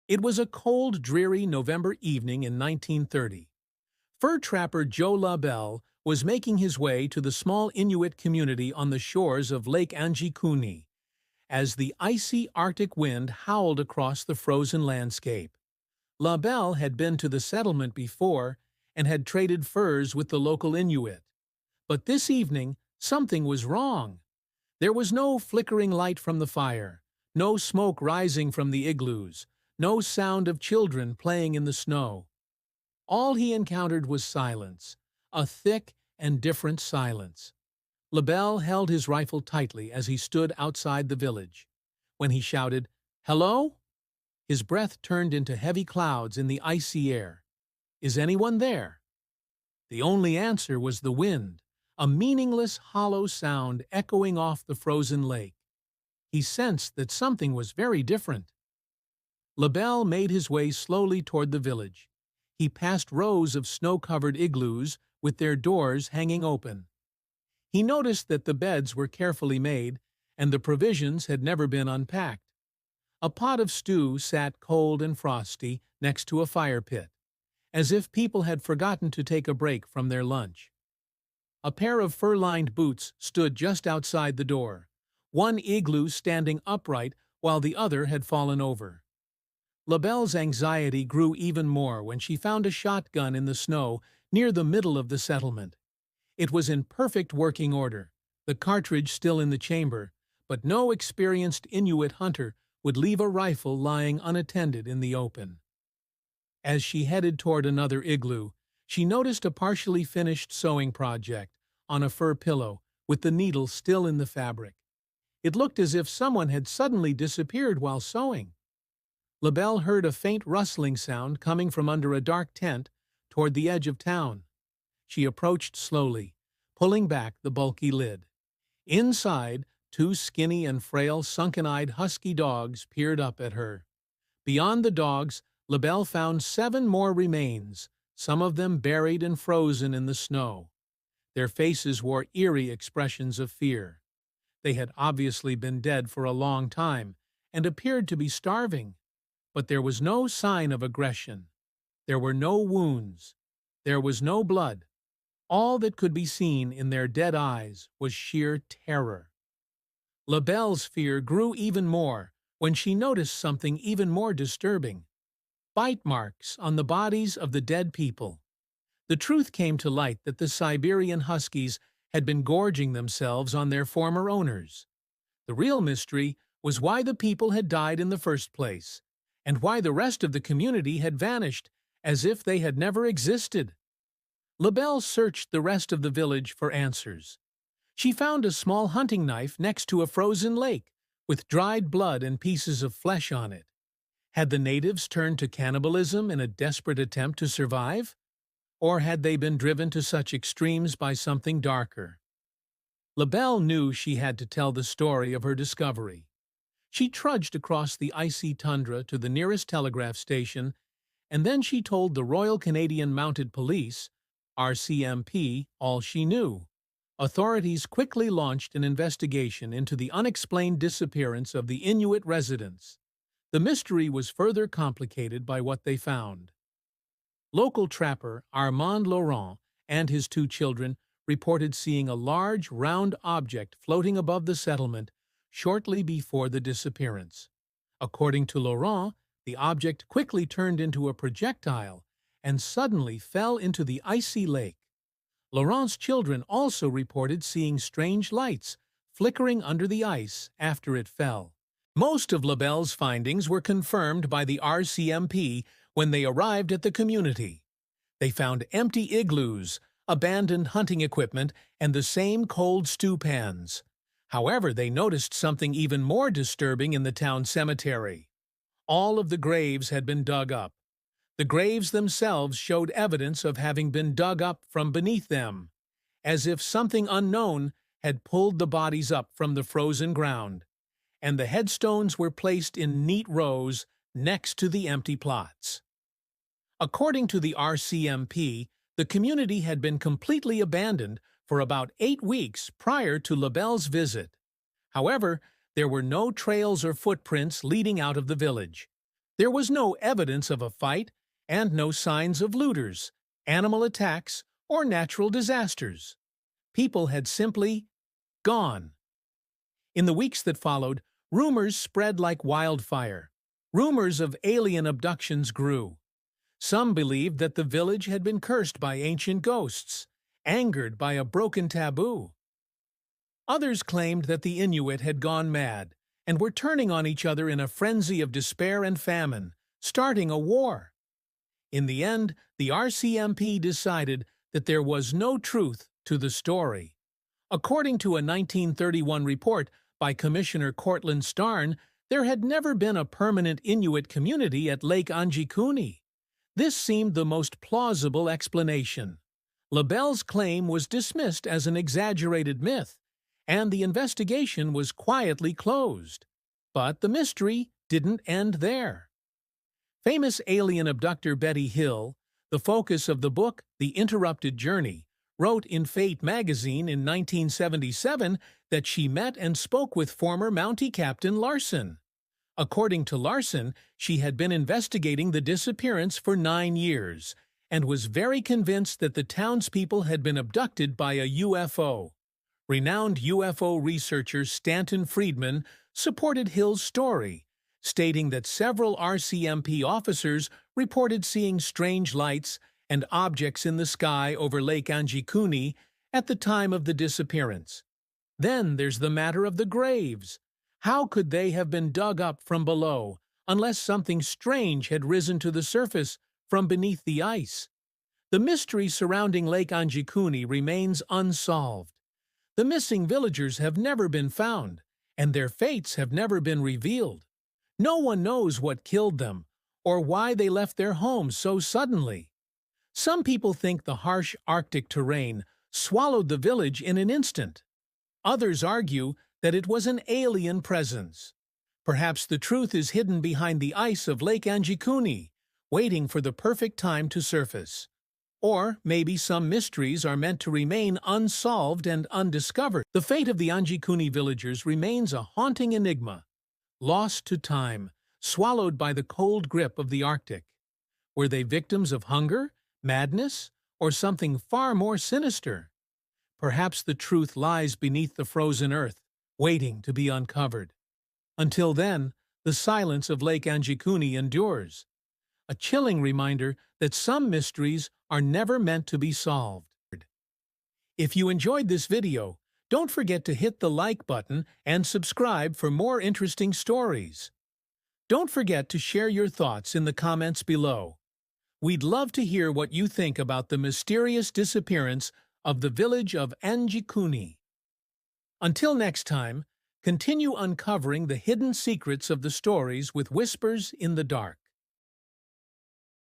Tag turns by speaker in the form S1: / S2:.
S1: It was a cold, dreary November evening in 1930. Fur trapper Joe LaBelle was making his way to the small Inuit community on the shores of Lake Angikuni as the icy Arctic wind howled across the frozen landscape. LaBelle had been to the settlement before and had traded furs with the local Inuit. But this evening, something was wrong. There was no flickering light from the fire, no smoke rising from the igloos, no sound of children playing in the snow. All he encountered was silence, a thick and different silence. LaBelle held his rifle tightly as he stood outside the village. When he shouted, "Hello?" his breath turned into heavy clouds in the icy air. "Is anyone there?" The only answer was the wind, a meaningless, hollow sound echoing off the frozen lake. He sensed that something was very different. LaBelle made his way slowly toward the village. He passed rows of snow-covered igloos with their doors hanging open. He noticed that the beds were carefully made and the provisions had never been unpacked. A pot of stew sat cold and frosty next to a fire pit, as if people had forgotten to take a break from their lunch. A pair of fur-lined boots stood just outside the door, one igloo standing upright while the other had fallen over. LaBelle's anxiety grew even more when she found a shotgun in the snow near the middle of the settlement. It was in perfect working order, the cartridge still in the chamber, but no experienced Inuit hunter would leave a rifle lying unattended in the open. As she headed toward another igloo, she noticed a partially finished sewing project on a fur pillow with the needle still in the fabric. It looked as if someone had suddenly disappeared while sewing. LaBelle heard a faint rustling sound coming from under a dark tent toward the edge of town. She approached slowly, pulling back the bulky lid. Inside, two skinny and frail sunken-eyed husky dogs peered up at her. Beyond the dogs, LaBelle found 7 more remains, some of them buried and frozen in the snow. Their faces wore eerie expressions of fear. They had obviously been dead for a long time and appeared to be starving. But there was no sign of aggression. There were no wounds. There was no blood. All that could be seen in their dead eyes was sheer terror. LaBelle's fear grew even more when she noticed something even more disturbing: bite marks on the bodies of the dead people. The truth came to light that the Siberian Huskies had been gorging themselves on their former owners. The real mystery was why the people had died in the first place, and why the rest of the community had vanished as if they had never existed. LaBelle searched the rest of the village for answers. She found a small hunting knife next to a frozen lake, with dried blood and pieces of flesh on it. Had the natives turned to cannibalism in a desperate attempt to survive? Or had they been driven to such extremes by something darker? LaBelle knew she had to tell the story of her discovery. She trudged across the icy tundra to the nearest telegraph station, and then she told the Royal Canadian Mounted Police, RCMP, all she knew. Authorities quickly launched an investigation into the unexplained disappearance of the Inuit residents. The mystery was further complicated by what they found. Local trapper Armand Laurent and his 2 children reported seeing a large, round object floating above the settlement shortly before the disappearance. According to Laurent, the object quickly turned into a projectile and suddenly fell into the icy lake. Laurent's children also reported seeing strange lights flickering under the ice after it fell. Most of LaBelle's findings were confirmed by the RCMP when they arrived at the community. They found empty igloos, abandoned hunting equipment, and the same cold stew pans. However, they noticed something even more disturbing in the town cemetery. All of the graves had been dug up. The graves themselves showed evidence of having been dug up from beneath them, as if something unknown had pulled the bodies up from the frozen ground, and the headstones were placed in neat rows next to the empty plots. According to the RCMP, the community had been completely abandoned for about 8 weeks prior to LaBelle's visit. However, there were no trails or footprints leading out of the village. There was no evidence of a fight and no signs of looters, animal attacks, or natural disasters. People had simply gone. In the weeks that followed, rumors spread like wildfire. Rumors of alien abductions grew. Some believed that the village had been cursed by ancient ghosts, angered by a broken taboo. Others claimed that the Inuit had gone mad and were turning on each other in a frenzy of despair and famine, starting a war. In the end, the RCMP decided that there was no truth to the story. According to a 1931 report by Commissioner Cortlandt Starn, there had never been a permanent Inuit community at Lake Anjikuni. This seemed the most plausible explanation. LaBelle's claim was dismissed as an exaggerated myth, and the investigation was quietly closed. But the mystery didn't end there. Famous alien abductor Betty Hill, the focus of the book The Interrupted Journey, wrote in Fate magazine in 1977 that she met and spoke with former Mountie Captain Larson. According to Larson, she had been investigating the disappearance for 9 years and was very convinced that the townspeople had been abducted by a UFO. Renowned UFO researcher Stanton Friedman supported Hill's story, stating that several RCMP officers reported seeing strange lights and objects in the sky over Lake Anjikuni at the time of the disappearance. Then there's the matter of the graves. How could they have been dug up from below unless something strange had risen to the surface from beneath the ice? The mystery surrounding Lake Anjikuni remains unsolved. The missing villagers have never been found, and their fates have never been revealed. No one knows what killed them or why they left their homes so suddenly. Some people think the harsh Arctic terrain swallowed the village in an instant. Others argue that it was an alien presence. Perhaps the truth is hidden behind the ice of Lake Anjikuni, waiting for the perfect time to surface. Or maybe some mysteries are meant to remain unsolved and undiscovered. The fate of the Anjikuni villagers remains a haunting enigma, lost to time, swallowed by the cold grip of the Arctic. Were they victims of hunger, madness, or something far more sinister? Perhaps the truth lies beneath the frozen earth, waiting to be uncovered. Until then, the silence of Lake Anjikuni endures, a chilling reminder that some mysteries are never meant to be solved. If you enjoyed this video, don't forget to hit the like button and subscribe for more interesting stories. Don't forget to share your thoughts in the comments below. We'd love to hear what you think about the mysterious disappearance of the village of Anjikuni. Until next time, continue uncovering the hidden secrets of the stories with Whispers in the Dark.